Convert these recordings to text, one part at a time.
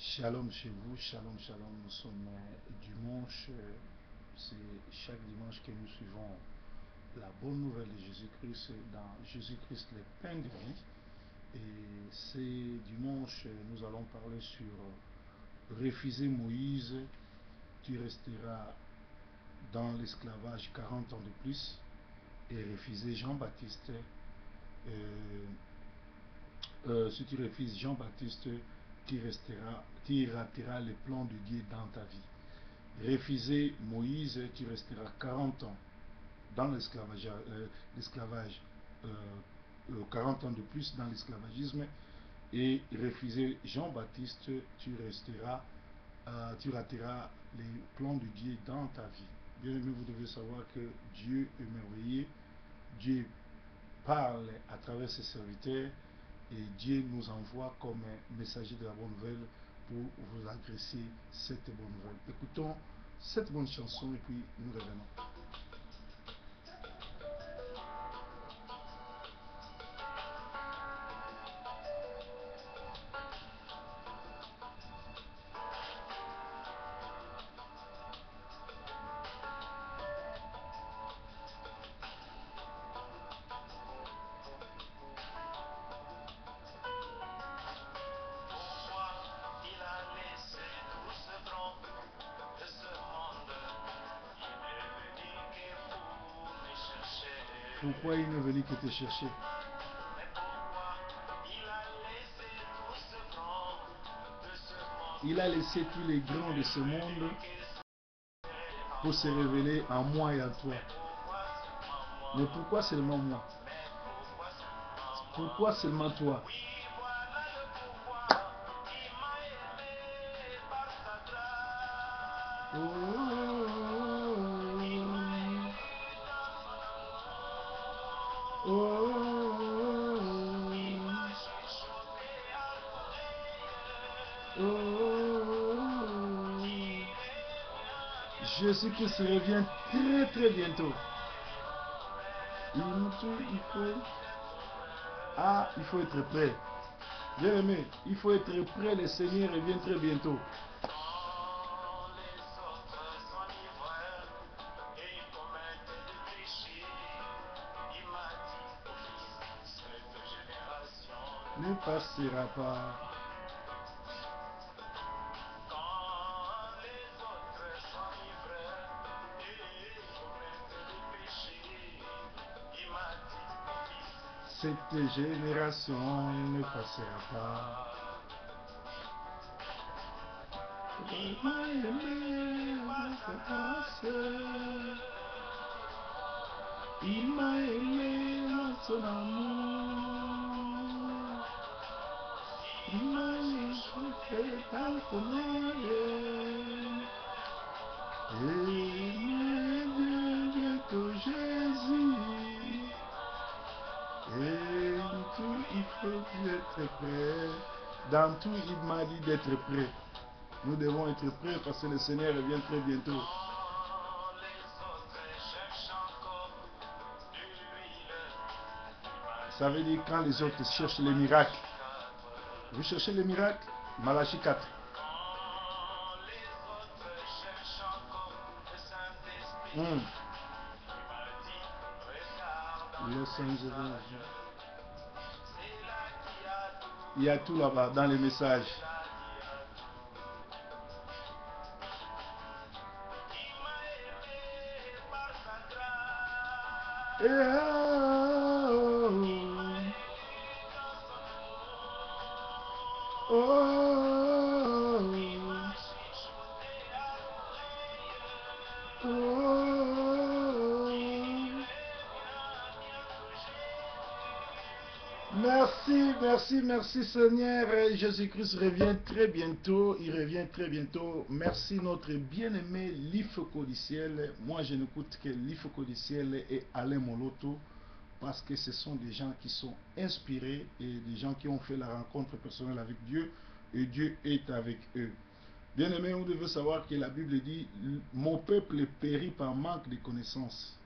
Shalom chez vous, shalom, shalom. Nous sommes dimanche. C'est chaque dimanche que nous suivons la bonne nouvelle de Jésus-Christ dans Jésus-Christ, le pain de vie. Et c'est dimanche, nous allons parler sur refuser Moïse, tu resteras dans l'esclavage 40 ans de plus. Et refuser Jean-Baptiste, si tu refuses Jean-Baptiste, tu rateras les plans de Dieu dans ta vie. Refuser Moïse, tu resteras 40 ans dans l'esclavage, 40 ans de plus dans l'esclavagisme. Et refuser Jean-Baptiste, tu rateras les plans de Dieu dans ta vie. Bien aimé, vous devez savoir que Dieu est merveilleux. Dieu parle à travers ses serviteurs et Dieu nous envoie comme messager de la bonne nouvelle pour vous adresser cette bonne nouvelle. Écoutons cette bonne chanson et puis nous revenons. Pourquoi il est venu que te chercher? Il a laissé tous les grands de ce monde pour se révéler en moi et en toi. Mais pourquoi seulement moi? Pourquoi seulement toi? Oh, oh, oh, oh, oh. Jésus-Christ revient très très bientôt. Il faut être prêt. Bien aimé, il faut être prêt. Le Seigneur revient très bientôt. Ne passera pas. Cette génération ne passera pas. Il m'a aimé par grâce. Il m'a aimé dans son amour. Il m'a aimé dans son amour. Et il bientôt Jésus. Et tout, il faut être prêt. Dans tout, il m'a dit d'être prêt. Nous devons être prêts parce que le Seigneur revient très bientôt. Ça veut dire quand les autres cherchent les miracles. Vous cherchez les miracles? Malachie 4. Los Angeles. Il y a tout là-bas dans les messages. Merci Seigneur. Jésus-Christ revient très bientôt. Il revient très bientôt. Merci notre bien-aimé Lif Codiciel. Moi, je n'écoute que Lif Codiciel et Alain Moloto parce que ce sont des gens qui sont inspirés et des gens qui ont fait la rencontre personnelle avec Dieu et Dieu est avec eux. Bien-aimé, vous devez savoir que la Bible dit « Mon peuple périt par manque de connaissances ».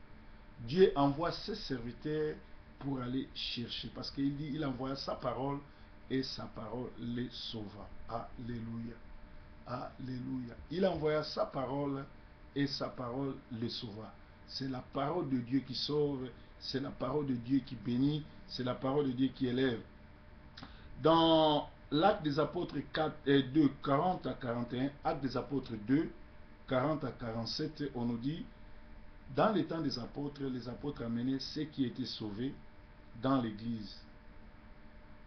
Dieu envoie ses serviteurs pour aller chercher. Parce qu'il dit, il envoie sa parole et sa parole les sauva. Alléluia. Alléluia. Il envoya sa parole et sa parole les sauva. C'est la parole de Dieu qui sauve, c'est la parole de Dieu qui bénit, c'est la parole de Dieu qui élève. Dans l'Acte des Apôtres 2, 40 à 41, Acte des Apôtres 2, 40 à 47, on nous dit, dans les temps des apôtres, les apôtres amenaient ceux qui étaient sauvés dans l'église.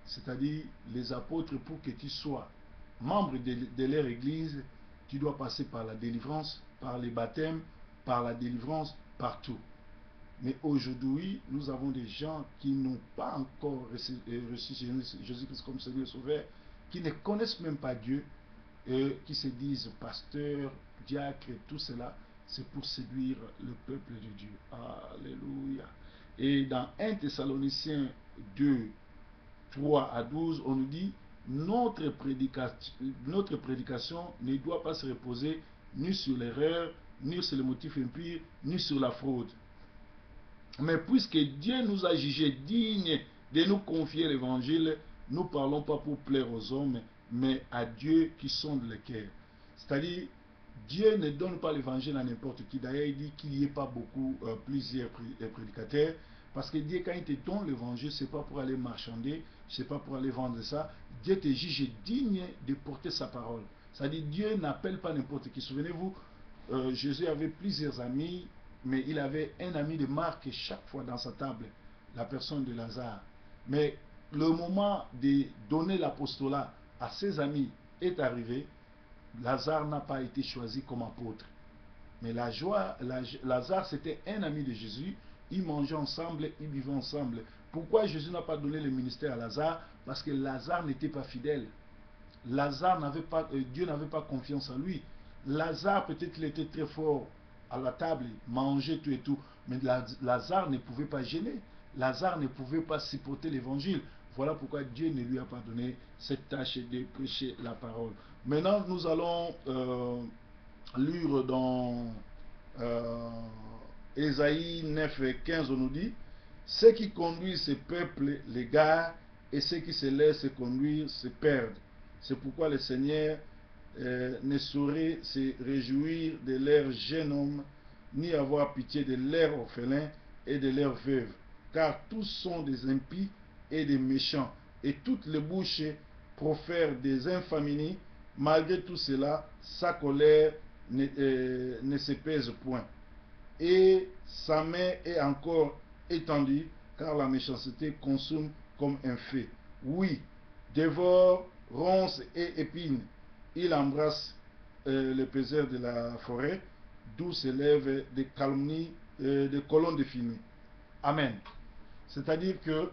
C'est-à-dire, les apôtres, pour que tu sois membre de leur église, tu dois passer par la délivrance, par les baptêmes, par la délivrance, partout. Mais aujourd'hui, nous avons des gens qui n'ont pas encore reçu Jésus-Christ comme Seigneur et Sauveur, qui ne connaissent même pas Dieu, qui se disent pasteurs, diacres, tout cela, c'est pour séduire le peuple de Dieu. Alléluia. Et dans 1 Thessaloniciens 2, 3 à 12, on nous dit, notre prédication ne doit pas se reposer ni sur l'erreur, ni sur le motif impur, ni sur la fraude. Mais puisque Dieu nous a jugés dignes de nous confier l'évangile, nous ne parlons pas pour plaire aux hommes, mais à Dieu qui sonde les cœurs. C'est-à-dire, Dieu ne donne pas l'évangile à n'importe qui. D'ailleurs, il dit qu'il n'y ait pas plusieurs prédicateurs. Parce que Dieu, quand il te donne l'évangile, ce n'est pas pour aller marchander, ce n'est pas pour aller vendre ça. Dieu te juge digne de porter sa parole. C'est-à-dire, Dieu n'appelle pas n'importe qui. Souvenez-vous, Jésus avait plusieurs amis, mais il avait un ami de marque chaque fois dans sa table, la personne de Lazare. Mais le moment de donner l'apostolat à ses amis est arrivé. Lazare n'a pas été choisi comme apôtre. Mais Lazare, c'était un ami de Jésus. Ils mangeaient ensemble, ils vivaient ensemble. Pourquoi Jésus n'a pas donné le ministère à Lazare? Parce que Lazare n'était pas fidèle. Lazare Dieu n'avait pas confiance en lui. Lazare, peut-être qu'il était très fort à la table, mangeait tout et tout. Mais Lazare ne pouvait pas gêner. Lazare ne pouvait pas supporter l'évangile. Voilà pourquoi Dieu ne lui a pas donné cette tâche de prêcher la parole. Maintenant, nous allons lire dans Ésaïe 9, 15, on nous dit, ceux qui conduisent ce peuple l'égarent et ceux qui se laissent conduire se perdent. C'est pourquoi le Seigneur ne saurait se réjouir de leurs jeunes hommes, ni avoir pitié de leurs orphelins et de leurs veuves, car tous sont des impies et des méchants, et toutes les bouches profèrent des infamies. Malgré tout cela, sa colère ne se pèse point, et sa main est encore étendue, car la méchanceté consomme comme un feu. Oui, dévore, ronce et épine. Il embrasse le peseur de la forêt, d'où s'élèvent des calomnies, des colonnes de fumée. Amen. C'est-à-dire que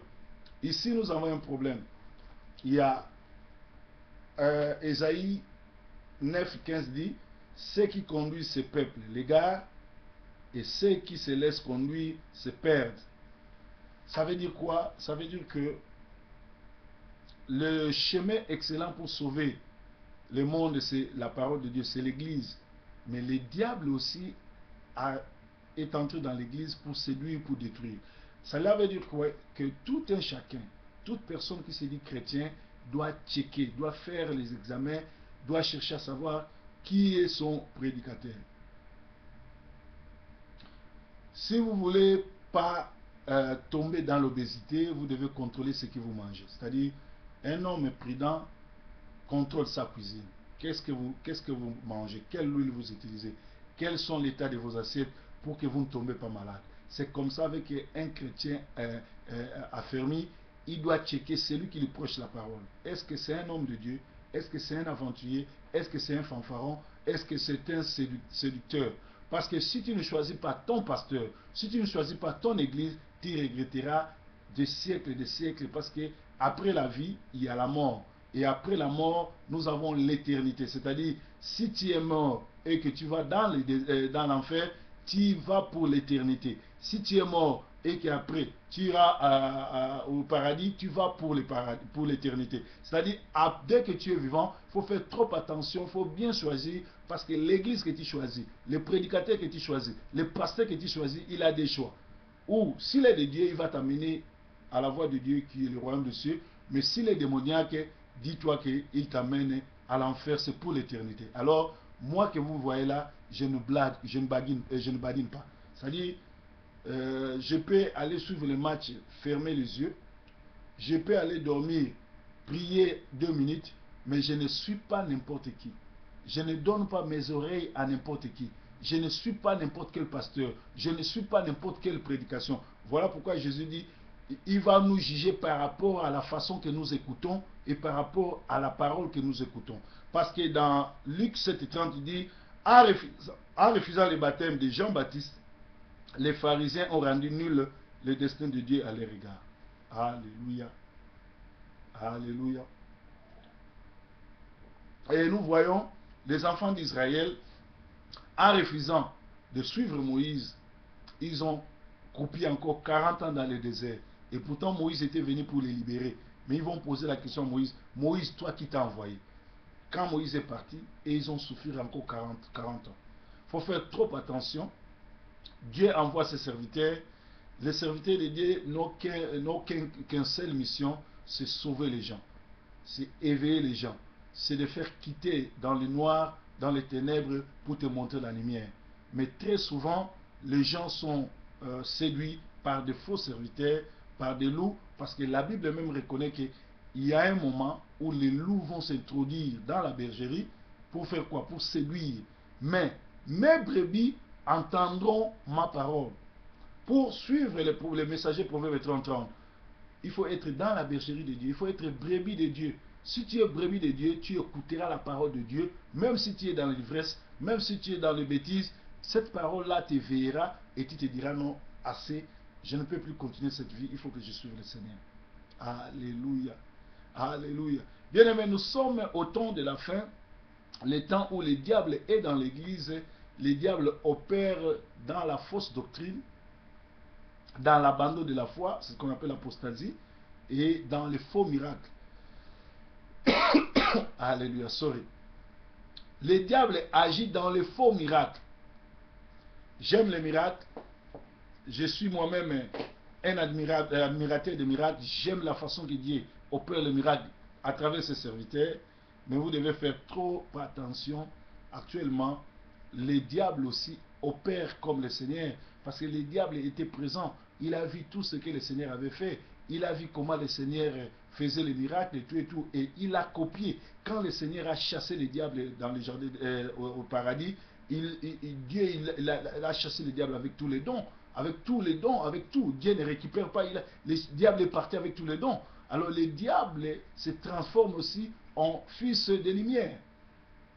ici nous avons un problème. Il y a Ésaïe 9, 15 dit, ceux qui conduisent ce peuple l'égarent et ceux qui se laissent conduire se perdent. Ça veut dire quoi? Ça veut dire que le chemin excellent pour sauver le monde, c'est la parole de Dieu, c'est l'église. Mais le diable aussi est entré dans l'église pour séduire, pour détruire. Cela veut dire quoi? Que tout un chacun, toute personne qui se dit chrétien, doit checker, doit faire les examens, doit chercher à savoir qui est son prédicateur. Si vous ne voulez pas tomber dans l'obésité, vous devez contrôler ce que vous mangez. C'est-à-dire, un homme prudent contrôle sa cuisine. Qu'est-ce que vous mangez? Quelle huile vous utilisez? Quels sont l'état de vos assiettes pour que vous ne tombez pas malade? C'est comme ça avec un chrétien affermi, il doit checker celui qui lui prêche la parole. Est-ce que c'est un homme de Dieu? Est-ce que c'est un aventurier? Est-ce que c'est un fanfaron? Est-ce que c'est un séducteur? Parce que si tu ne choisis pas ton pasteur, si tu ne choisis pas ton église, tu regretteras des siècles et des siècles, parce que après la vie, il y a la mort. Et après la mort, nous avons l'éternité. C'est-à-dire, si tu es mort et que tu vas dans l'enfer, tu vas pour l'éternité. Si tu es mort et qu'après tu iras au paradis, tu vas pour l'éternité. C'est-à-dire, dès que tu es vivant, il faut faire trop attention, il faut bien choisir, parce que l'église que tu choisis, le prédicateur que tu choisis, le pasteur que tu choisis, il a des choix. Ou, s'il est de Dieu, il va t'amener à la voie de Dieu qui est le royaume de cieux. Mais s'il est démoniaque, dis-toi qu'il t'amène à l'enfer, c'est pour l'éternité. Alors, moi que vous voyez là, je ne blague, je ne badine pas. C'est-à-dire, je peux aller suivre le match, fermer les yeux, je peux aller dormir, prier 2 minutes, mais je ne suis pas n'importe qui. Je ne donne pas mes oreilles à n'importe qui. Je ne suis pas n'importe quel pasteur. Je ne suis pas n'importe quelle prédication. Voilà pourquoi Jésus dit, il va nous juger par rapport à la façon que nous écoutons et par rapport à la parole que nous écoutons. Parce que dans Luc 7,30, il dit, en refusant le baptême de Jean-Baptiste, les pharisiens ont rendu nul le destin de Dieu à leur égard. Alléluia. Alléluia. Et nous voyons les enfants d'Israël, en refusant de suivre Moïse, ils ont coupé encore 40 ans dans le désert. Et pourtant Moïse était venu pour les libérer. Mais ils vont poser la question à Moïse, Moïse, toi qui t'as envoyé? Quand Moïse est parti, et ils ont souffert encore 40 ans. Il faut faire trop attention. Dieu envoie ses serviteurs. Les serviteurs de Dieu n'ont qu'une seule mission, c'est sauver les gens. C'est éveiller les gens. C'est de faire quitter dans le noir, dans les ténèbres, pour te montrer la lumière. Mais très souvent, les gens sont séduits par de faux serviteurs, par des loups, parce que la Bible même reconnaît qu'il y a un moment où les loups vont s'introduire dans la bergerie pour faire quoi? Pour séduire. Mais mes brebis entendront ma parole. Pour suivre les messagers Proverbes 30-30, il faut être dans la bergerie de Dieu, il faut être brebis de Dieu. Si tu es brebis de Dieu, tu écouteras la parole de Dieu, même si tu es dans l'ivresse, même si tu es dans les bêtises, cette parole-là t'éveillera et tu te diras non, assez, je ne peux plus continuer cette vie, il faut que je suive le Seigneur. Alléluia. Alléluia. Bien-aimés, nous sommes au temps de la fin, le temps où le diable est dans l'église, le diable opère dans la fausse doctrine, dans l'abandon de la foi, c'est ce qu'on appelle l'apostasie, et dans les faux miracles. Alléluia, sorry. Le diable agit dans les faux miracles. J'aime les miracles. Je suis moi-même un admirateur des miracles. J'aime la façon que Dieu opère le miracle à travers ses serviteurs. Mais vous devez faire trop attention. Actuellement, le diable aussi opère comme le Seigneur. Parce que le diable était présent. Il a vu tout ce que le Seigneur avait fait. Il a vu comment le Seigneur faisait les miracles et tout et tout. Et il a copié. Quand le Seigneur a chassé le diable dans le jardin, au paradis, Dieu a chassé le diable avec tous les dons. Avec tous les dons, avec tout. Dieu ne récupère pas. Le diable est parti avec tous les dons. Alors le diable se transforme aussi en fils de lumière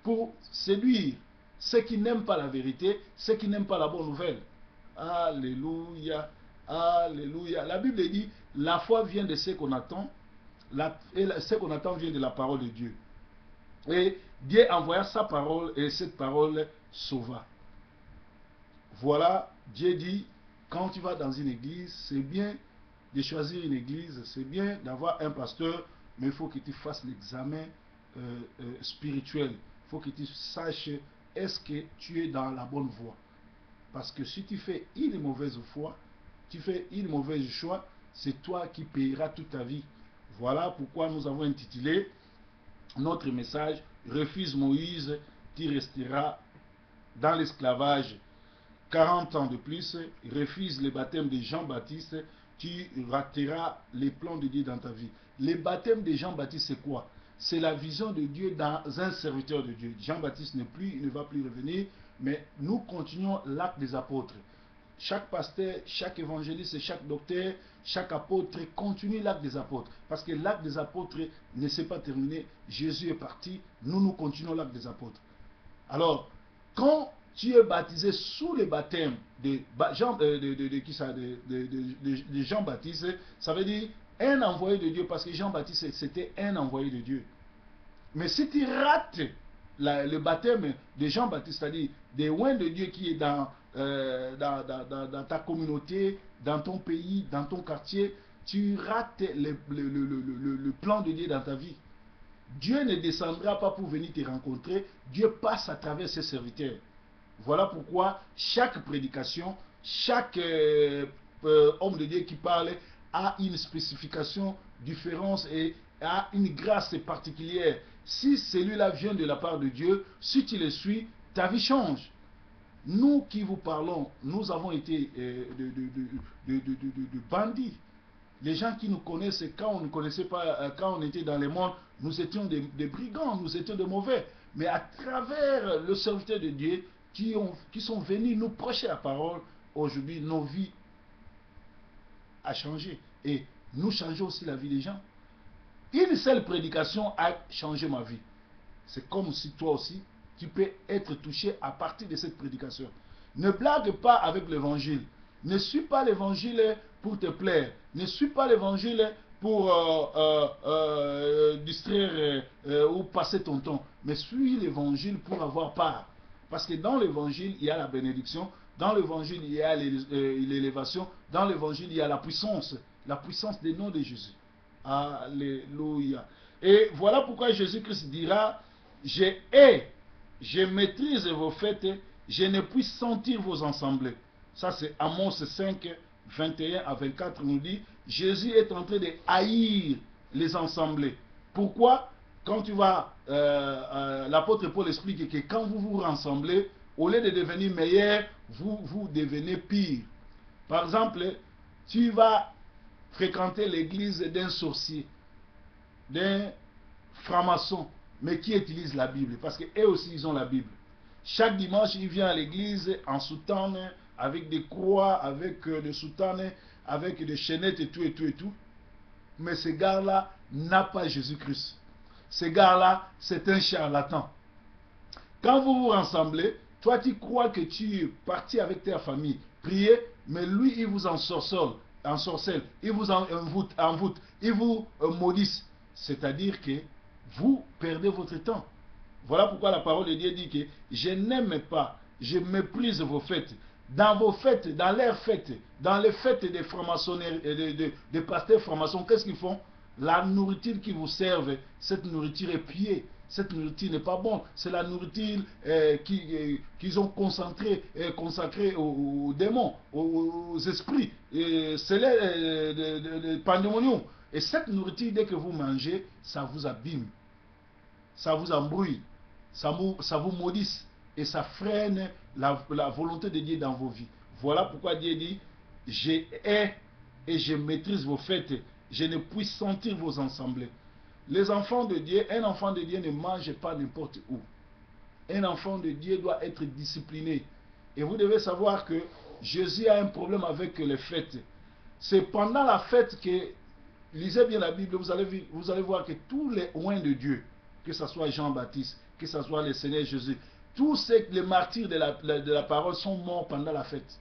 pour séduire ceux qui n'aiment pas la vérité, ceux qui n'aiment pas la bonne nouvelle. Alléluia. Alléluia. La Bible dit, la foi vient de ce qu'on attend, et ce qu'on attend vient de la parole de Dieu. Et Dieu envoya sa parole, et cette parole sauva. Voilà, Dieu dit, quand tu vas dans une église, c'est bien de choisir une église, c'est bien d'avoir un pasteur, mais il faut que tu fasses l'examen spirituel. Il faut que tu saches, est-ce que tu es dans la bonne voie? Parce que si tu fais une mauvaise foi, tu fais une mauvaise choix, c'est toi qui payeras toute ta vie. Voilà pourquoi nous avons intitulé notre message « Refuse Moïse, tu resteras dans l'esclavage 40 ans de plus, refuse le baptême de Jean-Baptiste, tu rateras les plans de Dieu dans ta vie. » Le baptême de Jean-Baptiste, c'est quoi? C'est la vision de Dieu dans un serviteur de Dieu. Jean-Baptiste n'est plus, il ne va plus revenir, mais nous continuons l'acte des apôtres. Chaque pasteur, chaque évangéliste, chaque docteur, chaque apôtre continue l'acte des apôtres. Parce que l'acte des apôtres ne s'est pas terminé. Jésus est parti, nous continuons l'acte des apôtres. Alors, quand tu es baptisé sous le baptême de Jean-Baptiste, ça veut dire un envoyé de Dieu, parce que Jean-Baptiste c'était un envoyé de Dieu. Mais si tu rates le baptême de Jean-Baptiste, c'est-à-dire des oins de Dieu qui est dans ta communauté, dans ton pays, dans ton quartier, tu rates le plan de Dieu dans ta vie. Dieu ne descendra pas pour venir te rencontrer, Dieu passe à travers ses serviteurs. Voilà pourquoi chaque prédication, chaque homme de Dieu qui parle a une spécification différente et a une grâce particulière. Si celui-là vient de la part de Dieu, si tu le suis, ta vie change. Nous qui vous parlons, nous avons été de bandits. Les gens qui nous connaissent, quand on ne connaissait pas, quand on était dans le monde, nous étions des brigands, nous étions de mauvais. Mais à travers le serviteur de Dieu qui sont venus nous prêcher la parole, aujourd'hui, nos vies ont changé. Et nous changeons aussi la vie des gens. Une seule prédication a changé ma vie. C'est comme si toi aussi, tu peux être touché à partir de cette prédication. Ne blague pas avec l'évangile. Ne suis pas l'évangile pour te plaire. Ne suis pas l'évangile pour distraire ou passer ton temps. Mais suis l'évangile pour avoir part. Parce que dans l'évangile, il y a la bénédiction. Dans l'évangile, il y a l'élévation. Dans l'évangile, il y a la puissance. La puissance des noms de Jésus. Alléluia. Et voilà pourquoi Jésus-Christ dira, je maîtrise vos fêtes, je ne puis sentir vos assemblées. Ça c'est Amos 5, 21 à 24 nous dit, Jésus est en train de haïr les assemblées. Pourquoi? Quand tu vas, l'apôtre Paul explique que quand vous vous rassemblez, au lieu de devenir meilleur, vous devenez pire. Par exemple, tu vas fréquenter l'église d'un sorcier, d'un franc-maçon, mais qui utilise la Bible, parce qu'eux aussi ils ont la Bible. Chaque dimanche, il vient à l'église en soutane, avec des croix, avec des soutanes, avec des chaînettes et tout, et tout, et tout. Mais ce gars-là n'a pas Jésus-Christ. Ce gars-là, c'est un charlatan. Quand vous vous rassemblez, toi tu crois que tu es parti avec ta famille, prier, mais lui il vous ensorcelle, il vous envoûte, il vous maudisse. C'est-à-dire que vous perdez votre temps. Voilà pourquoi la parole de Dieu dit que je n'aime pas, je méprise vos fêtes. Dans vos fêtes, dans leurs fêtes, dans les fêtes des francs-maçonneries, des pasteurs francs-maçons, qu'est-ce qu'ils font? La nourriture qu'ils vous servent, cette nourriture est pillée. Cette nourriture n'est pas bonne. C'est la nourriture qu'ils ont consacrée aux démons, aux esprits, c'est le pandémonium. Et cette nourriture, dès que vous mangez, ça vous abîme, ça vous embrouille, ça vous maudisse et ça freine la volonté de Dieu dans vos vies. Voilà pourquoi Dieu dit, je hais et je maîtrise vos fêtes, je ne puis sentir vos assemblées. Les enfants de Dieu, un enfant de Dieu ne mange pas n'importe où. Un enfant de Dieu doit être discipliné. Et vous devez savoir que Jésus a un problème avec les fêtes. C'est pendant la fête que, lisez bien la Bible, vous allez voir que tous les oints de Dieu, que ce soit Jean-Baptiste, que ce soit le Seigneur Jésus, tous les martyrs de la parole sont morts pendant la fête.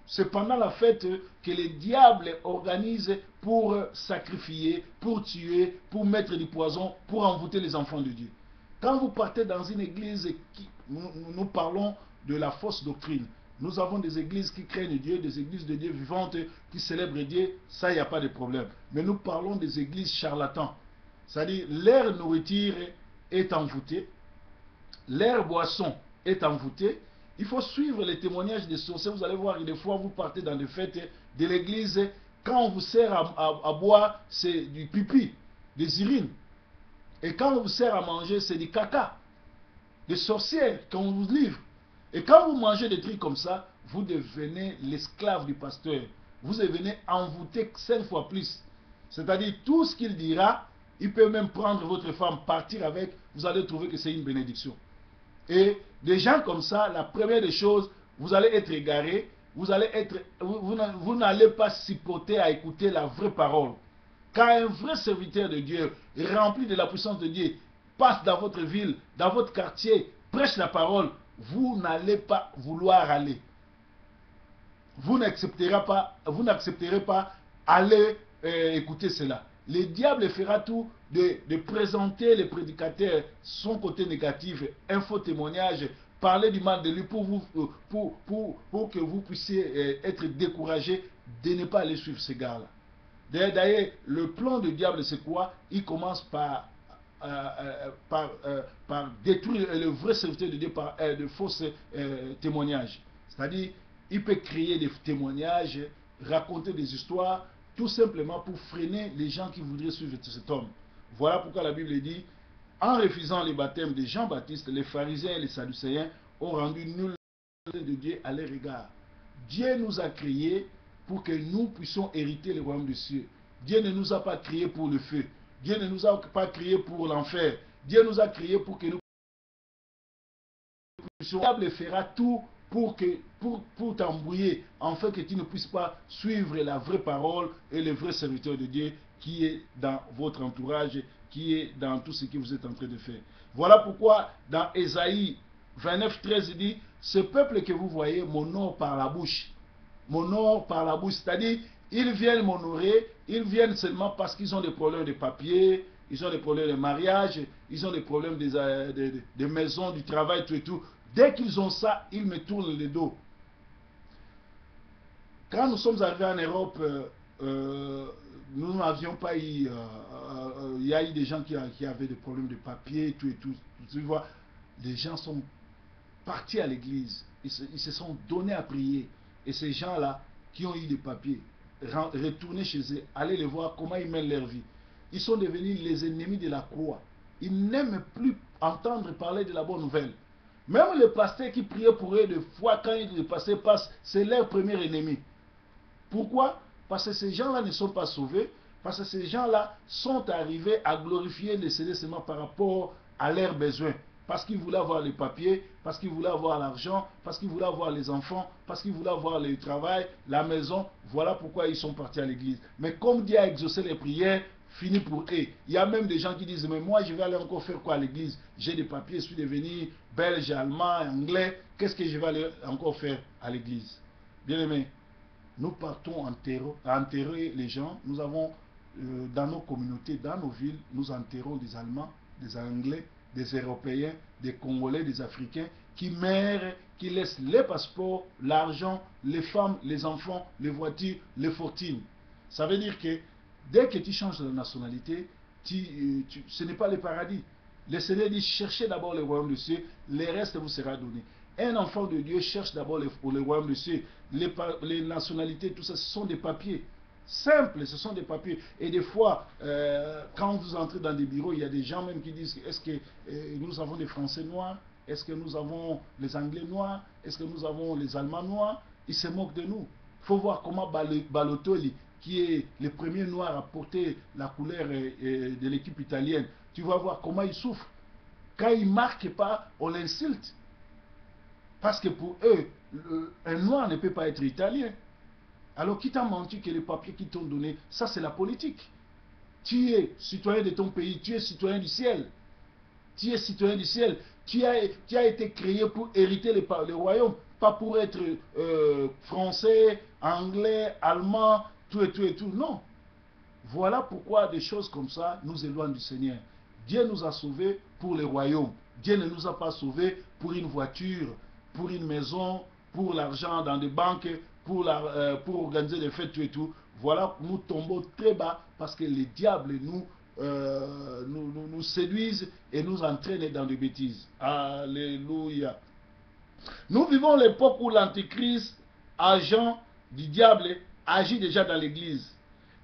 C'est pendant la fête que les diables organisent pour sacrifier, pour tuer, pour mettre du poison, pour envoûter les enfants de Dieu. Quand vous partez dans une église, nous parlons de la fausse doctrine. Nous avons des églises qui craignent Dieu, des églises de Dieu vivantes qui célèbrent Dieu, ça il n'y a pas de problème. Mais nous parlons des églises charlatans. C'est-à-dire leur nourriture est envoûtée, leur boisson est envoûtée. Il faut suivre les témoignages des sorciers. Vous allez voir, des fois, vous partez dans des fêtes de l'église. Quand on vous sert à boire, c'est du pipi, des urines. Et quand on vous sert à manger, c'est du caca, des sorcières qu'on vous livre. Et quand vous mangez des trucs comme ça, vous devenez l'esclave du pasteur. Vous devenez envoûté 5 fois plus. C'est-à-dire, tout ce qu'il dira, il peut même prendre votre femme, partir avec, vous allez trouver que c'est une bénédiction. Et des gens comme ça, la première des choses, vous allez être égaré, vous n'allez pas supporter à écouter la vraie parole. Quand un vrai serviteur de Dieu, rempli de la puissance de Dieu, passe dans votre ville, dans votre quartier, prêche la parole, vous n'allez pas vouloir aller. Vous n'accepterez pas aller écouter cela. Le diable fera tout de présenter les prédicateurs son côté négatif, un faux témoignage, parler du mal de lui pour que vous puissiez être découragé de ne pas aller suivre ces gars-là. D'ailleurs, le plan du diable, c'est quoi? Il commence par détruire le vrai serviteur de Dieu par de faux témoignages. C'est-à-dire, il peut créer des témoignages, raconter des histoires tout simplement pour freiner les gens qui voudraient suivre cet homme. Voilà pourquoi la Bible dit, en refusant les baptêmes de Jean-Baptiste, les pharisiens et les sadducéens ont rendu nul de Dieu à leur égard. Dieu nous a créés pour que nous puissions hériter le royaume des cieux. Dieu ne nous a pas créés pour le feu. Dieu ne nous a pas créés pour l'enfer. Dieu nous a créés pour que nous puissions. Le diable fera tout pour t'embrouiller, afin que tu ne puisses pas suivre la vraie parole et le vrai serviteur de Dieu qui est dans votre entourage, qui est dans tout ce que vous êtes en train de faire. Voilà pourquoi dans Ésaïe 29, 13, il dit, ce peuple que vous voyez m'honore par la bouche. M'honore par la bouche, c'est-à-dire, ils viennent m'honorer, ils viennent seulement parce qu'ils ont des problèmes de papier, ils ont des problèmes de mariage, ils ont des problèmes de maison, du travail, tout et tout. Dès qu'ils ont ça, ils me tournent le dos. Quand nous sommes arrivés en Europe, nous n'avions pas eu... il y a eu des gens qui avaient des problèmes de papier, tout et tout. Tu vois, les gens sont partis à l'église. Ils se sont donnés à prier. Et ces gens-là, qui ont eu des papiers, retourner chez eux, aller les voir comment ils mènent leur vie. Ils sont devenus les ennemis de la croix. Ils n'aiment plus entendre parler de la bonne nouvelle. Même les pasteurs qui priaient pour eux de fois, quand le pasteur passe, c'est leur premier ennemi. Pourquoi? Parce que ces gens-là ne sont pas sauvés, parce que ces gens-là sont arrivés à glorifier les Seigneur seulement par rapport à leurs besoins. Parce qu'ils voulaient avoir les papiers, parce qu'ils voulaient avoir l'argent, parce qu'ils voulaient avoir les enfants, parce qu'ils voulaient avoir le travail, la maison. Voilà pourquoi ils sont partis à l'église. Mais comme Dieu a exaucé les prières, fini pour eux. Il y a même des gens qui disent, mais moi je vais aller encore faire quoi à l'église? J'ai des papiers, je suis devenu belge, allemand, anglais. Qu'est-ce que je vais aller encore faire à l'église? Bien aimé, nous partons enterrer les gens. Nous avons dans nos communautés, dans nos villes, nous enterrons des Allemands, des Anglais, des Européens, des Congolais, des Africains, qui meurent, qui laissent les passeports, l'argent, les femmes, les enfants, les voitures, les fortunes. Ça veut dire que dès que tu changes de nationalité, ce n'est pas le paradis. Le Seigneur dit, cherchez d'abord le royaume de Dieu, le reste vous sera donné. Un enfant de Dieu cherche d'abord le royaume de Dieu. Les nationalités, tout ça, ce sont des papiers. Simples, ce sont des papiers. Et des fois, quand vous entrez dans des bureaux, il y a des gens même qui disent, est-ce que nous avons des Français noirs? Est-ce que nous avons les Anglais noirs? Est-ce que nous avons les Allemands noirs? Ils se moquent de nous. Il faut voir comment Balotelli, qui est le premier noir à porter la couleur de l'équipe italienne, tu vas voir comment il souffre. Quand il ne marque pas, on l'insulte. Parce que pour eux, un noir ne peut pas être italien. Alors qui t'a menti que les papiers qu'ils t'ont donné, ça c'est la politique. Tu es citoyen de ton pays, tu es citoyen du ciel. Tu es citoyen du ciel. Tu as été créé pour hériter le royaume, pas pour être français, anglais, allemand, tout et tout et tout. Non. Voilà pourquoi des choses comme ça nous éloignent du Seigneur. Dieu nous a sauvés pour le royaume. Dieu ne nous a pas sauvés pour une voiture, pour une maison, pour l'argent dans des banques, pour organiser des fêtes, tout et tout. Voilà, nous tombons très bas parce que les diables nous séduisent et nous entraînent dans des bêtises. Alléluia. Nous vivons l'époque où l'antéchrist, agent du diable, agit déjà dans l'église.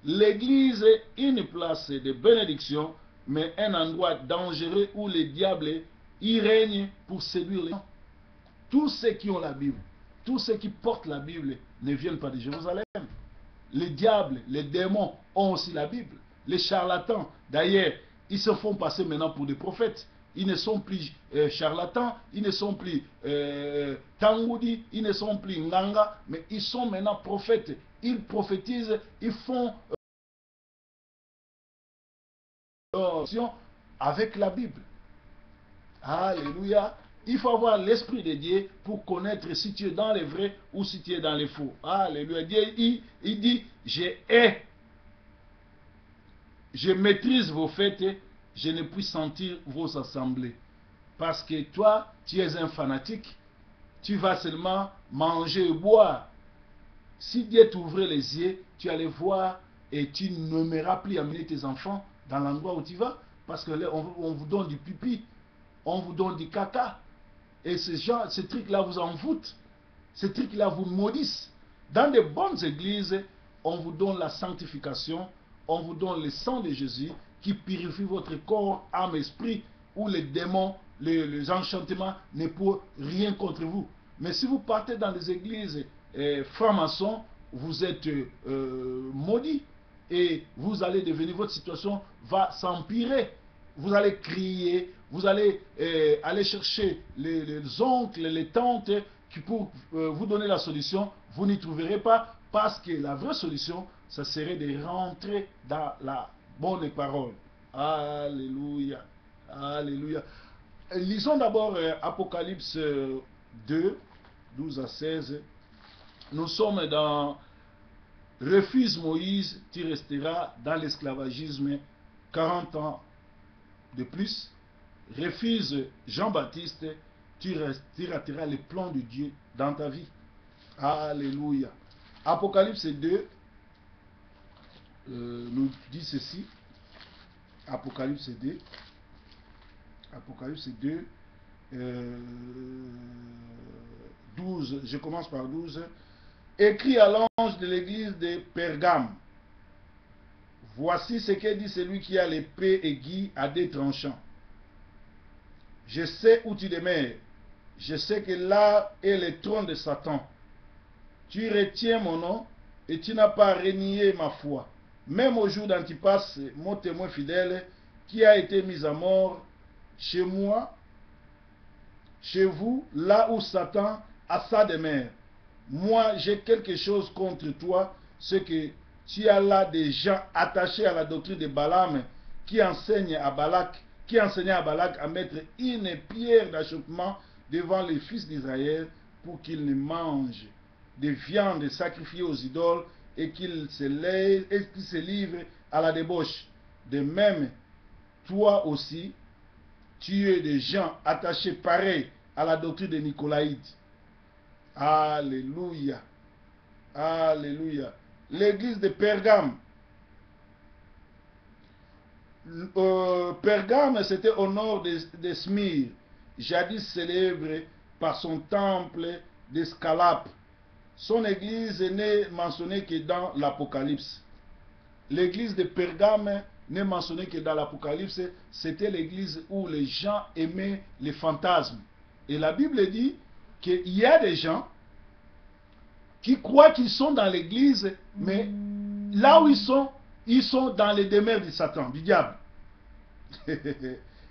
L'église est une place de bénédiction, mais un endroit dangereux où le diable y règne pour séduire les gens. Tous ceux qui ont la Bible, tous ceux qui portent la Bible ne viennent pas de Jérusalem. Les diables, les démons ont aussi la Bible. Les charlatans, d'ailleurs, ils se font passer maintenant pour des prophètes. Ils ne sont plus charlatans, ils ne sont plus tangoudi, ils ne sont plus nganga, mais ils sont maintenant prophètes. Ils prophétisent, ils font avec la Bible. Alléluia. Il faut avoir l'esprit de Dieu pour connaître si tu es dans les vrais ou si tu es dans les faux. Alléluia. Dieu, il dit, je maîtrise vos fêtes, je ne puis sentir vos assemblées. Parce que toi, tu es un fanatique, tu vas seulement manger et boire. Si Dieu t'ouvrait les yeux, tu allais voir et tu n'aimeras plus amener tes enfants dans l'endroit où tu vas. Parce que là, on vous donne du pipi, on vous donne du caca. Et ces trucs-là vous envoûtent. Ces trucs-là vous maudissent. Dans de bonnes églises, on vous donne la sanctification, on vous donne le sang de Jésus qui purifie votre corps, âme, esprit, où les démons, les enchantements ne peuvent rien contre vous. Mais si vous partez dans des églises francs-maçons, vous êtes maudits et vous allez devenir, votre situation va s'empirer. Vous allez crier, vous allez aller chercher les oncles, les tantes qui pour vous donner la solution, vous n'y trouverez pas, parce que la vraie solution, ça serait de rentrer dans la bonne parole. Alléluia. Alléluia. Lisons d'abord Apocalypse 2, 12 à 16. Nous sommes dans refuse Moïse, tu resteras dans l'esclavagisme 40 ans de plus. Refuse Jean-Baptiste, tu rateras les plans de Dieu dans ta vie. Alléluia. Apocalypse 2 nous dit ceci. Apocalypse 2. Apocalypse 2. 12. Je commence par 12. Écrit à l'ange de l'église de Pergame. Voici ce que dit celui qui a l'épée aiguë à deux tranchants. Je sais où tu demeures. Je sais que là est le trône de Satan. Tu retiens mon nom et tu n'as pas renié ma foi. Même au jour d'Antipas, mon témoin fidèle, qui a été mis à mort chez moi, chez vous, là où Satan a sa demeure. Moi, j'ai quelque chose contre toi, ce que tu as là des gens attachés à la doctrine de Balaam, qui enseignait à Balak à mettre une pierre d'achoppement devant les fils d'Israël pour qu'ils ne mangent de viande sacrifiée aux idoles et qu'ils se livrent à la débauche. De même, toi aussi, tu es des gens attachés pareils à la doctrine des Nicolaïtes. Alléluia. Alléluia. L'église de Pergame. Pergame, c'était au nord de Smyrne, jadis célèbre par son temple d'Escalape. Son église n'est mentionnée que dans l'Apocalypse. L'église de Pergame n'est mentionnée que dans l'Apocalypse. C'était l'église où les gens aimaient les fantasmes. Et la Bible dit qu'il y a des gens qui croient qu'ils sont dans l'église, mais là où ils sont dans les demeures de Satan, du diable.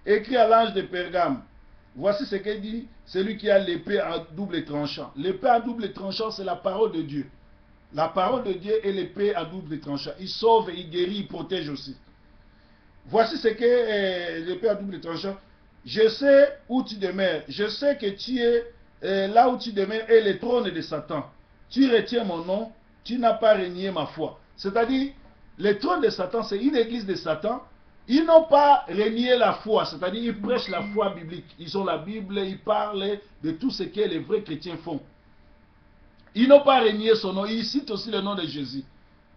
Écrit à l'ange de Pergame. Voici ce qu'il dit celui qui a l'épée à double tranchant. L'épée à double tranchant, c'est la parole de Dieu. La parole de Dieu est l'épée à double tranchant. Il sauve, il guérit, il protège aussi. Voici ce que l'épée à double tranchant. Je sais où tu demeures. Je sais que tu es là où tu demeures est le trône de Satan. Tu retiens mon nom, tu n'as pas renié ma foi. C'est-à-dire, le trône de Satan, c'est une église de Satan. Ils n'ont pas renié la foi, c'est-à-dire ils prêchent la foi biblique. Ils ont la Bible, ils parlent de tout ce que les vrais chrétiens font. Ils n'ont pas renié son nom, ils citent aussi le nom de Jésus.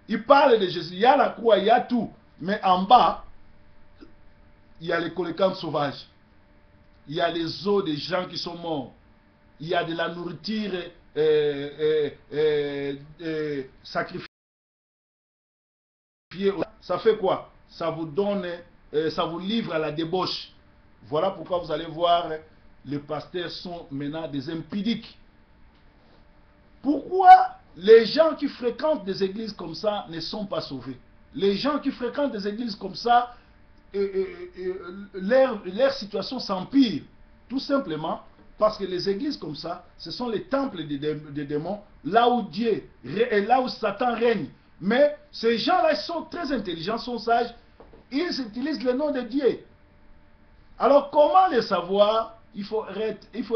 Ils parlent de Jésus, il y a la croix, il y a tout. Mais en bas, il y a les colécantes sauvages. Il y a les os des gens qui sont morts. Il y a de la nourriture sacrifiée. Ça fait quoi? Ça vous donne, ça vous livre à la débauche. Voilà pourquoi vous allez voir, les pasteurs sont maintenant des impudiques. Pourquoi les gens qui fréquentent des églises comme ça ne sont pas sauvés? Les gens qui fréquentent des églises comme ça, leur situation s'empire. Tout simplement parce que les églises comme ça, ce sont les temples des démons, là où Dieu et là où Satan règne. Mais ces gens-là sont très intelligents, sont sages. Ils utilisent le nom de Dieu. Alors comment le savoir? Il faut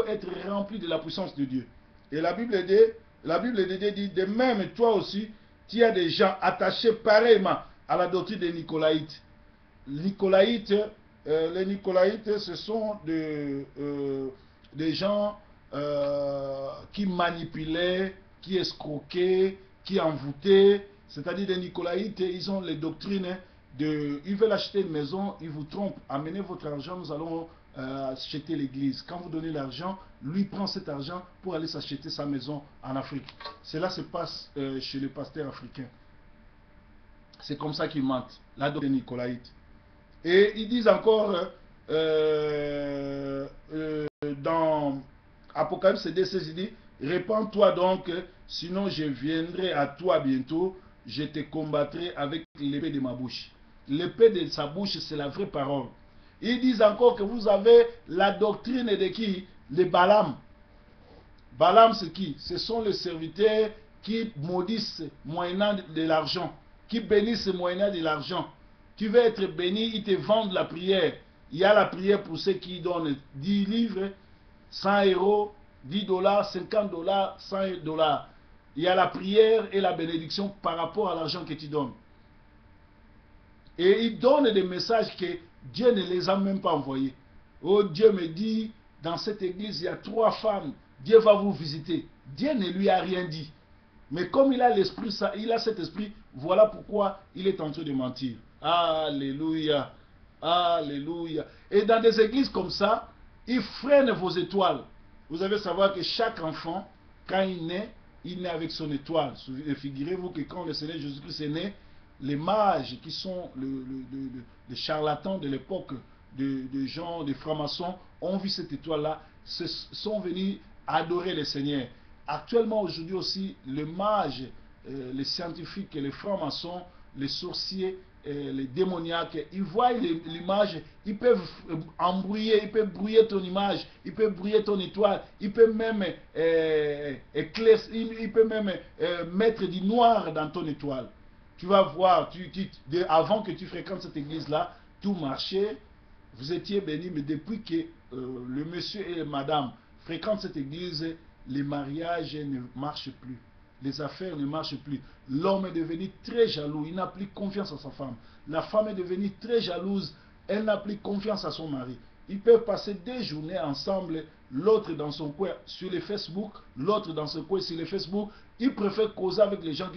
être rempli de la puissance de Dieu. Et la Bible de Dieu dit, de même toi aussi, tu as des gens attachés pareillement à la doctrine des Nicolaïtes. Les Nicolaïtes, ce sont des gens qui manipulaient, qui escroquaient, qui envoûtaient. C'est-à-dire les Nicolaïtes, ils ont les doctrines de... Ils veulent acheter une maison, ils vous trompent. Amenez votre argent, nous allons acheter l'église. Quand vous donnez l'argent, lui prend cet argent pour aller s'acheter sa maison en Afrique. Cela se passe chez les pasteurs africains. C'est comme ça qu'ils mentent, la doctrine nicolaïte. Et ils disent encore dans Apocalypse 2:16, il dit, répands-toi donc, sinon je viendrai à toi bientôt, je te combattrai avec l'épée de ma bouche. L'épée de sa bouche, c'est la vraie parole. Ils disent encore que vous avez la doctrine de qui? De Balaam. Balaam, c'est qui? Ce sont les serviteurs qui maudissent moyennant de l'argent, qui bénissent moyennant de l'argent. Tu veux être béni, ils te vendent la prière. Il y a la prière pour ceux qui donnent 10 livres, 100 euros, 10 dollars, 50 dollars, 100 dollars. Il y a la prière et la bénédiction par rapport à l'argent que tu donnes. Et ils donnent des messages que Dieu ne les a même pas envoyés. Oh, Dieu me dit, dans cette église, il y a 3 femmes. Dieu va vous visiter. Dieu ne lui a rien dit. Mais comme il a l'esprit, il a cet esprit, voilà pourquoi il est en train de mentir. Alléluia. Alléluia. Et dans des églises comme ça, ils freinent vos étoiles. Vous devez savoir que chaque enfant, quand il naît avec son étoile. Figurez-vous que quand le Seigneur Jésus-Christ est né, les mages qui sont les charlatans de l'époque de gens, des francs-maçons, ont vu cette étoile-là, sont venus adorer le Seigneur. Actuellement, aujourd'hui aussi, les mages, les scientifiques, les francs-maçons, les sorciers, les démoniaques, ils voient l'image, ils peuvent embrouiller, ils peuvent brouiller ton image, ils peuvent brouiller ton étoile, ils peuvent même ils peuvent même mettre du noir dans ton étoile. Tu vas voir, avant que tu fréquentes cette église-là, tout marchait, vous étiez bénis, mais depuis que le monsieur et madame fréquentent cette église, les mariages ne marchent plus. Les affaires ne marchent plus. L'homme est devenu très jaloux. Il n'a plus confiance en sa femme. La femme est devenue très jalouse. Elle n'a plus confiance à son mari. Ils peuvent passer des journées ensemble. L'autre dans son coin sur les Facebook. L'autre dans son coin sur les Facebook. Ils préfèrent causer avec les gens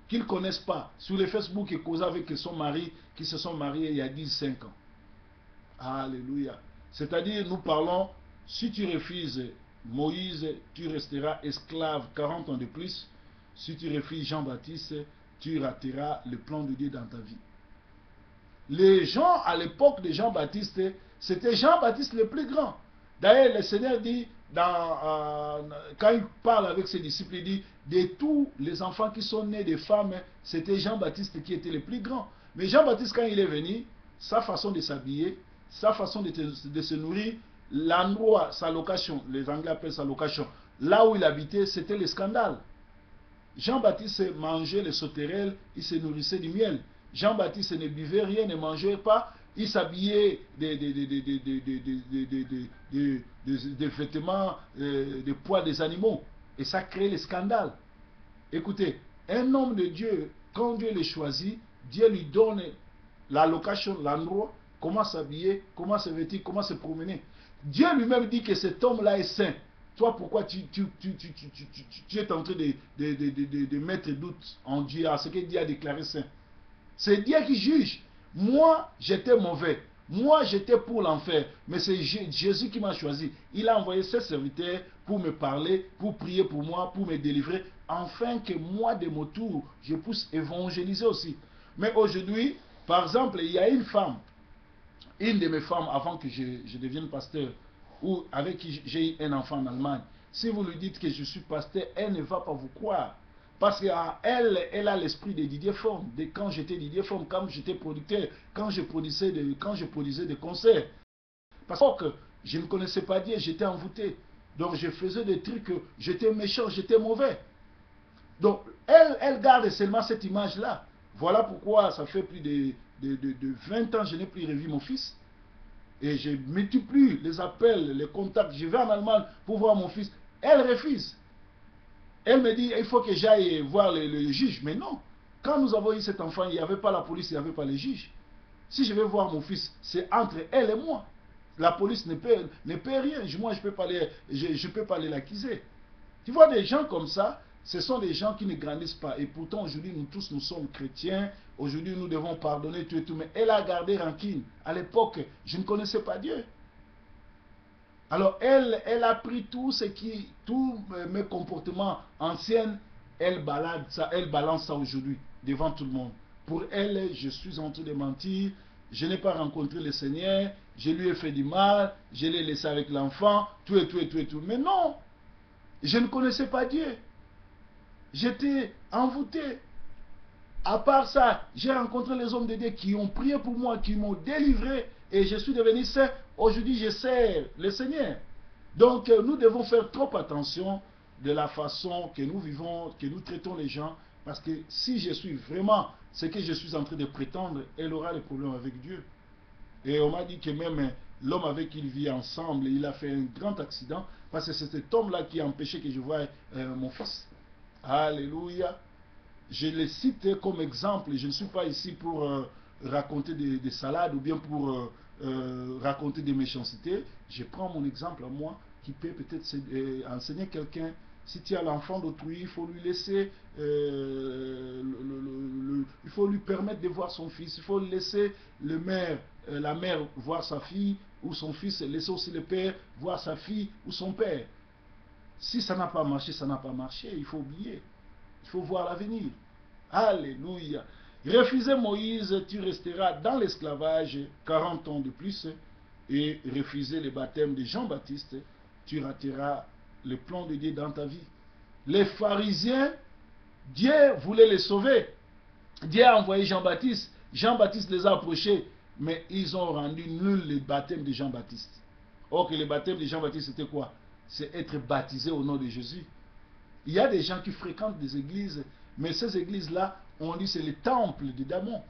qu'ils ne connaissent pas. Sur les Facebook, et causer avec son mari qui se sont mariés il y a 15 ans. Alléluia. C'est-à-dire, nous parlons, si tu refuses Moïse, tu resteras esclave 40 ans de plus. Si tu refuses Jean-Baptiste, tu rateras le plan de Dieu dans ta vie. Les gens à l'époque de Jean-Baptiste, c'était Jean-Baptiste le plus grand. D'ailleurs, le Seigneur dit, quand il parle avec ses disciples, il dit, de tous les enfants qui sont nés de femmes, c'était Jean-Baptiste qui était le plus grand. Mais Jean-Baptiste, quand il est venu, sa façon de s'habiller, sa façon de se nourrir, l'endroit, sa location, les Anglais appellent sa location, là où il habitait, c'était le scandale. Jean-Baptiste mangeait les sauterelles, il se nourrissait du miel. Jean-Baptiste ne buvait rien, ne mangeait pas, il s'habillait des vêtements, des poils des animaux. Et ça crée le scandale. Écoutez, un homme de Dieu, quand Dieu le choisit, Dieu lui donne la location, l'endroit, comment s'habiller, comment se vêtir, comment se promener. Dieu lui-même dit que cet homme-là est saint. Toi, pourquoi tu es en train de mettre doute en Dieu, à ce que Dieu a déclaré saint? C'est Dieu qui juge. Moi, j'étais mauvais. Moi, j'étais pour l'enfer. Mais c'est Jésus qui m'a choisi. Il a envoyé ses serviteurs pour me parler, pour prier pour moi, pour me délivrer, afin que moi, de mon tour, je puisse évangéliser aussi. Mais aujourd'hui, par exemple, il y a une femme, une de mes femmes, avant que je devienne pasteur, ou avec qui j'ai eu un enfant en Allemagne, si vous lui dites que je suis pasteur, elle ne va pas vous croire. Parce qu'elle a l'esprit de Didier Forme, de quand j'étais Didier Forme, quand j'étais producteur, quand je produisais des concerts. Parce que je ne connaissais pas Dieu, j'étais envoûté. Donc je faisais des trucs, j'étais méchant, j'étais mauvais. Donc elle garde seulement cette image-là. Voilà pourquoi ça fait plus de 20 ans que je n'ai plus revu mon fils. Et je multiplie les appels, les contacts. Je vais en Allemagne pour voir mon fils. Elle refuse. Elle me dit, il faut que j'aille voir le juge. Mais non. Quand nous avons eu cet enfant, il n'y avait pas la police, il n'y avait pas les juges. Si je vais voir mon fils, c'est entre elle et moi. La police ne peut rien. Moi, je peux pas aller l'accuser. Tu vois, des gens comme ça, ce sont des gens qui ne grandissent pas. Et pourtant, aujourd'hui, nous tous, nous sommes chrétiens. Aujourd'hui, nous devons pardonner tout et tout. Mais elle a gardé rancune. À l'époque, je ne connaissais pas Dieu. Alors, elle a pris tous mes comportements anciens, elle balance ça aujourd'hui, devant tout le monde. Pour elle, je suis en train de mentir. Je n'ai pas rencontré le Seigneur. Je lui ai fait du mal. Je l'ai laissé avec l'enfant. Tout et tout et tout et tout. Mais non, je ne connaissais pas Dieu. J'étais envoûté. À part ça, j'ai rencontré les hommes de Dieu qui ont prié pour moi, qui m'ont délivré. Et je suis devenu saint. Aujourd'hui, je sers le Seigneur. Donc, nous devons faire trop attention de la façon que nous vivons, que nous traitons les gens. Parce que si je suis vraiment ce que je suis en train de prétendre, elle aura des problèmes avec Dieu. Et on m'a dit que même l'homme avec qui il vit ensemble, il a fait un grand accident. Parce que c'est cet homme-là qui a empêché que je voie mon fils. Alléluia. Je les cite comme exemple. Je ne suis pas ici pour raconter des salades ou bien pour raconter des méchancetés. Je prends mon exemple à moi qui peut peut-être enseigner quelqu'un. Si tu as l'enfant d'autrui, il faut lui laisser, il faut lui permettre de voir son fils. Il faut laisser la mère voir sa fille ou son fils, laisser aussi le père voir sa fille ou son père. Si ça n'a pas marché, ça n'a pas marché. Il faut oublier. Il faut voir l'avenir. Alléluia. Refuser Moïse, tu resteras dans l'esclavage 40 ans de plus. Et refuser le baptême de Jean-Baptiste, tu rateras le plan de Dieu dans ta vie. Les pharisiens, Dieu voulait les sauver. Dieu a envoyé Jean-Baptiste. Jean-Baptiste les a approchés, mais ils ont rendu nul le baptême de Jean-Baptiste. Or que le baptême de Jean-Baptiste, c'était quoi? C'est être baptisé au nom de Jésus. Il y a des gens qui fréquentent des églises, mais ces églises-là, on dit c'est le temple de Damon,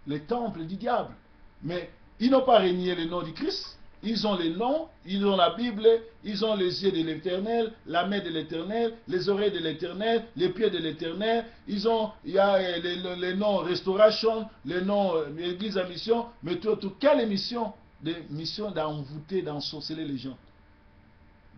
le temple du diable. Mais ils n'ont pas renié le nom du Christ. Ils ont les noms, ils ont la Bible, ils ont les yeux de l'Éternel, la main de l'Éternel, les oreilles de l'Éternel, les pieds de l'Éternel. Il y a les noms Restauration, les noms Église à mission, mais tout, quelle mission? Des missions d'envoûter, d'ensorceler les gens.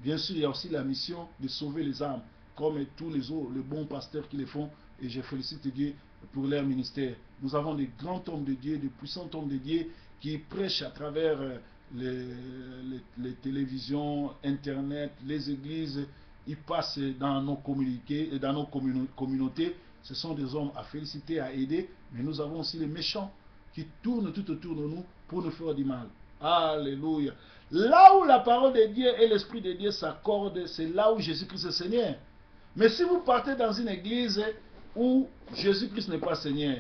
Bien sûr, il y a aussi la mission de sauver les âmes, comme tous les autres, les bons pasteurs qui le font, et je félicite Dieu pour leur ministère. Nous avons des grands hommes de Dieu, des puissants hommes de Dieu qui prêchent à travers les télévisions, Internet, les églises. Ils passent dans nos communautés, dans nos communautés. Ce sont des hommes à féliciter, à aider, mais nous avons aussi les méchants qui tournent tout autour de nous pour nous faire du mal. Alléluia. Là où la parole de Dieu et l'Esprit de Dieu s'accordent, c'est là où Jésus-Christ est Seigneur. Mais si vous partez dans une église où Jésus-Christ n'est pas Seigneur,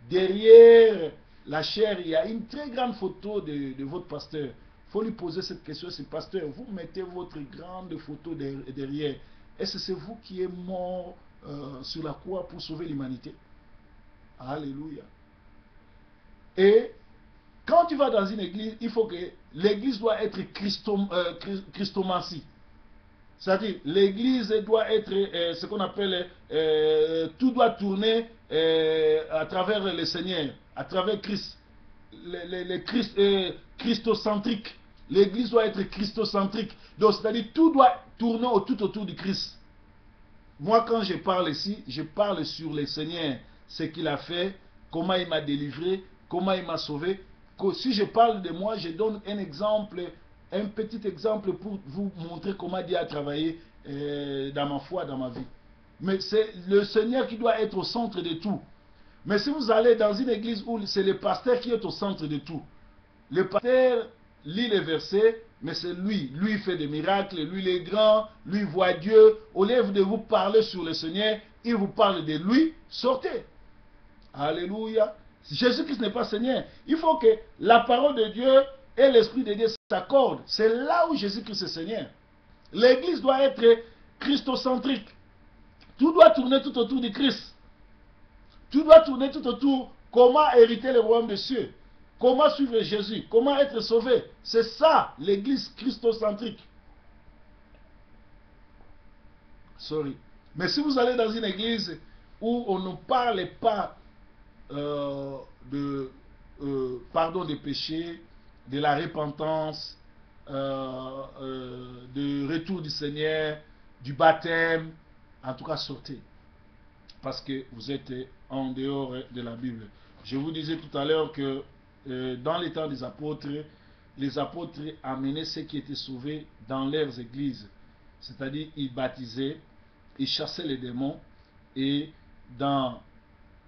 derrière la chair, il y a une très grande photo de votre pasteur. Il faut lui poser cette question, ce pasteur, vous mettez votre grande photo derrière. Est-ce que c'est vous qui êtes mort sur la croix pour sauver l'humanité? Alléluia. Et quand tu vas dans une église, il faut que l'église doit être christomancie. C'est-à-dire, l'église doit être ce qu'on appelle, tout doit tourner à travers le Seigneur, à travers Christ. Christocentrique. L'église doit être christocentrique. Donc, c'est-à-dire, tout doit tourner tout autour du Christ. Moi, quand je parle ici, je parle sur le Seigneur, ce qu'il a fait, comment il m'a délivré, comment il m'a sauvé. Si je parle de moi, je donne un exemple, un petit exemple pour vous montrer comment Dieu a travaillé dans ma foi, dans ma vie. Mais c'est le Seigneur qui doit être au centre de tout. Mais si vous allez dans une église où c'est le pasteur qui est au centre de tout, le pasteur lit les versets, mais c'est lui. Lui fait des miracles, lui il est grand, lui voit Dieu. Au lieu de vous parler sur le Seigneur, il vous parle de lui, sortez. Alléluia. Jésus-Christ n'est pas Seigneur. Il faut que la parole de Dieu et l'Esprit de Dieu s'accordent. C'est là où Jésus-Christ est Seigneur. L'église doit être christocentrique. Tout doit tourner tout autour du Christ. Tout doit tourner tout autour. Comment hériter le royaume des cieux? Comment suivre Jésus? Comment être sauvé? C'est ça, l'église christocentrique. Sorry. Mais si vous allez dans une église où on ne parle pas pardon des péchés, de la repentance, de retour du Seigneur, du baptême, en tout cas sortez. Parce que vous êtes en dehors de la Bible. Je vous disais tout à l'heure que dans les temps des apôtres, les apôtres amenaient ceux qui étaient sauvés dans leurs églises. C'est-à-dire, ils baptisaient, ils chassaient les démons, et dans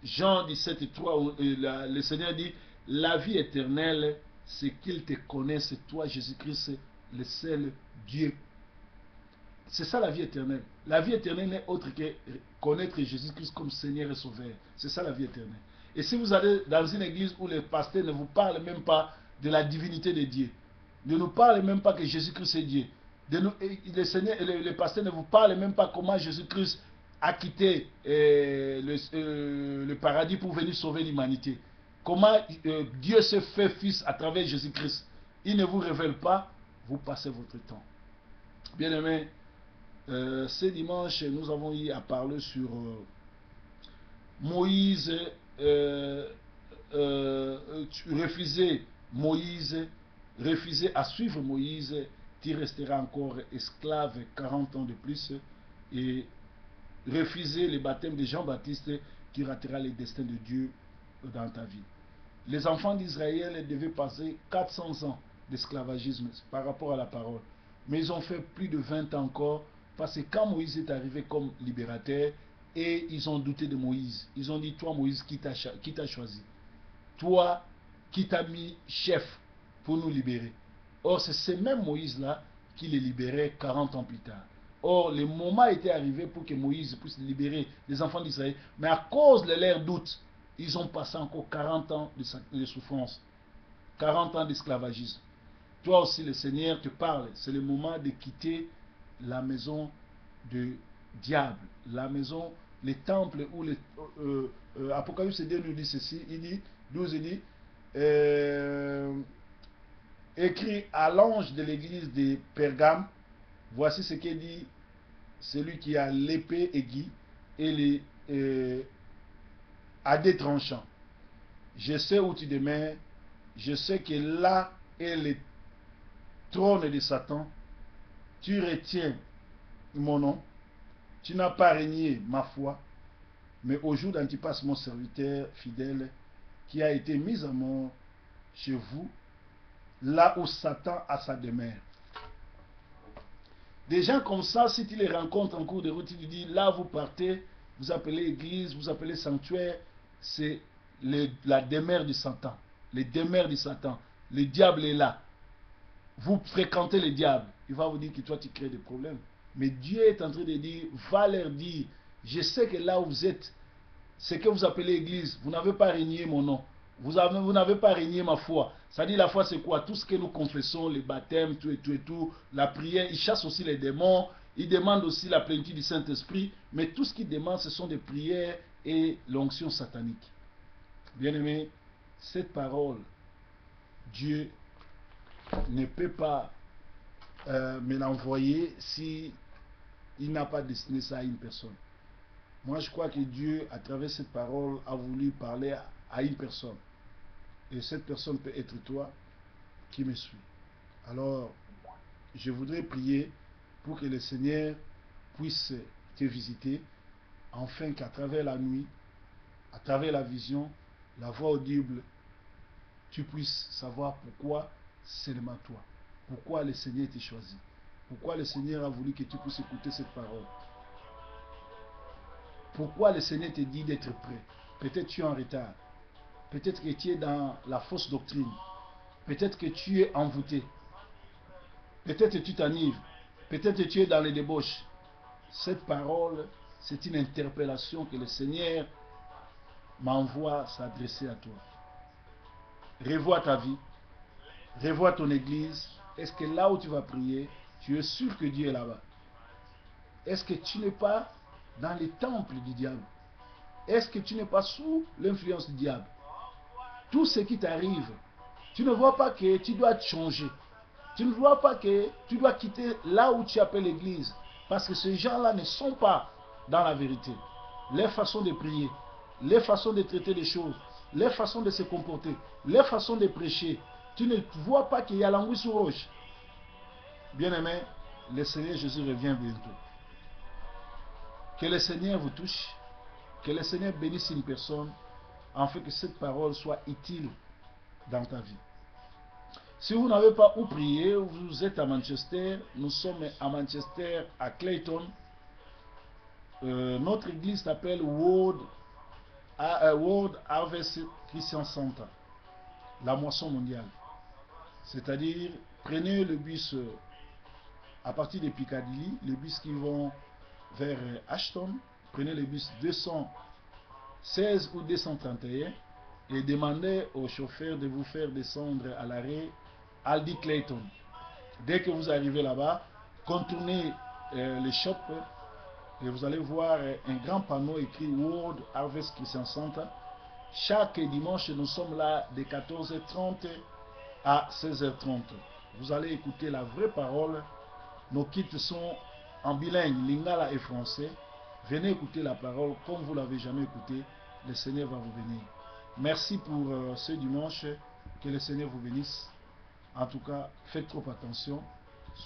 Jean 17, 3, le Seigneur dit, la vie éternelle, c'est qu'ils te connaissent, toi, Jésus-Christ, le seul Dieu. C'est ça la vie éternelle. La vie éternelle n'est autre que connaître Jésus-Christ comme Seigneur et Sauveur. C'est ça la vie éternelle. Et si vous allez dans une église où les pasteurs ne vous parlent même pas de la divinité de Dieu, ne nous parlent même pas que Jésus-Christ est Dieu, les pasteurs ne vous parlent même pas comment Jésus-Christ a quitté le paradis pour venir sauver l'humanité, comment Dieu se fait fils à travers Jésus-Christ, il ne vous révèle pas, vous passez votre temps. Bien aimé, ce dimanche, nous avons eu à parler sur Moïse, refuser Moïse, refuser à suivre Moïse, tu resteras encore esclave 40 ans de plus, et refuser le baptême de Jean-Baptiste, qui ratera les destins de Dieu dans ta vie. Les enfants d'Israël devaient passer 400 ans d'esclavagisme par rapport à la parole. Mais ils ont fait plus de 20 ans encore, parce que quand Moïse est arrivé comme libérateur, et ils ont douté de Moïse. Ils ont dit, toi Moïse, qui t'a choisi? Toi, qui t'a mis chef pour nous libérer? Or, c'est ce même Moïse-là qui les libérait 40 ans plus tard. Or, le moment était arrivé pour que Moïse puisse libérer les enfants d'Israël. Mais à cause de leur doute, ils ont passé encore 40 ans de souffrance. 40 ans d'esclavagisme. Toi aussi, le Seigneur te parle. C'est le moment de quitter la maison du diable. La maison, les temples où Apocalypse 2 nous dit ceci. Il dit, 12, il dit, écrit à l'ange de l'église de Pergame, voici ce qu'il dit, celui qui a l'épée aiguë et à des tranchants. Je sais où tu demeures, je sais que là est le trône de Satan, tu retiens mon nom, tu n'as pas régné ma foi, mais au jour d'Antipas, mon serviteur fidèle, qui a été mis à mort chez vous, là où Satan a sa demeure. Des gens comme ça, si tu les rencontres en cours de route, tu lui dis, là vous partez, vous appelez église, vous appelez sanctuaire, c'est la demeure du Satan. Les demeures du Satan. Le diable est là. Vous fréquentez le diable. Il va vous dire que toi tu crées des problèmes. Mais Dieu est en train de dire, va leur dire, je sais que là où vous êtes, ce que vous appelez église, vous n'avez pas régné mon nom. Vous n'avez pas régné ma foi. Ça dit la foi c'est quoi? Tout ce que nous confessons, les baptêmes, tout et tout et tout, la prière, il chasse aussi les démons, il demande aussi la plénitude du Saint-Esprit, mais tout ce qu'il demande ce sont des prières et l'onction satanique. Bien-aimé, cette parole, Dieu ne peut pas me l'envoyer si il n'a pas destiné ça à une personne. Moi je crois que Dieu, à travers cette parole, a voulu parler à une personne. Et cette personne peut être toi qui me suis. Alors, je voudrais prier pour que le Seigneur puisse te visiter, afin qu'à travers la nuit, à travers la vision, la voix audible, tu puisses savoir pourquoi seulement toi. Pourquoi le Seigneur t'a choisi. Pourquoi le Seigneur a voulu que tu puisses écouter cette parole. Pourquoi le Seigneur te dit d'être prêt. Peut-être tu es en retard. Peut-être que tu es dans la fausse doctrine. Peut-être que tu es envoûté. Peut-être que tu t'enivres. Peut-être que tu es dans les débauches. Cette parole, c'est une interpellation que le Seigneur m'envoie s'adresser à toi. Revois ta vie. Revois ton église. Est-ce que là où tu vas prier, tu es sûr que Dieu est là-bas? Est-ce que tu n'es pas dans les temples du diable? Est-ce que tu n'es pas sous l'influence du diable? Tout ce qui t'arrive, tu ne vois pas que tu dois changer. Tu ne vois pas que tu dois quitter là où tu appelles l'église. Parce que ces gens-là ne sont pas dans la vérité. Les façons de prier, les façons de traiter les choses, les façons de se comporter, les façons de prêcher. Tu ne vois pas qu'il y a l'anguille sous roche. Bien-aimé, le Seigneur Jésus revient bientôt. Que le Seigneur vous touche. Que le Seigneur bénisse une personne afin que cette parole soit utile dans ta vie. Si vous n'avez pas où prier, vous êtes à Manchester, nous sommes à Manchester, à Clayton. Notre église s'appelle World World Harvest Christian Center, la moisson mondiale. C'est-à-dire, prenez le bus à partir de Piccadilly, les bus qui vont vers Ashton, prenez le bus 216 ou 231 et demandez au chauffeur de vous faire descendre à l'arrêt Aldi Clayton. Dès que vous arrivez là-bas, contournez les shops et vous allez voir un grand panneau écrit World Harvest Christian Center. Chaque dimanche, nous sommes là de 14h30 à 16h30. Vous allez écouter la vraie parole. Nos kits sont en bilingue, lingala et français. Venez écouter la parole comme vous ne l'avez jamais écouté. Le Seigneur va vous bénir. Merci pour ce dimanche. Que le Seigneur vous bénisse. En tout cas, faites trop attention.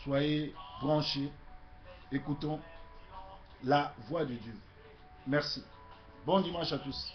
Soyez branchés. Écoutons la voix de Dieu. Merci. Bon dimanche à tous.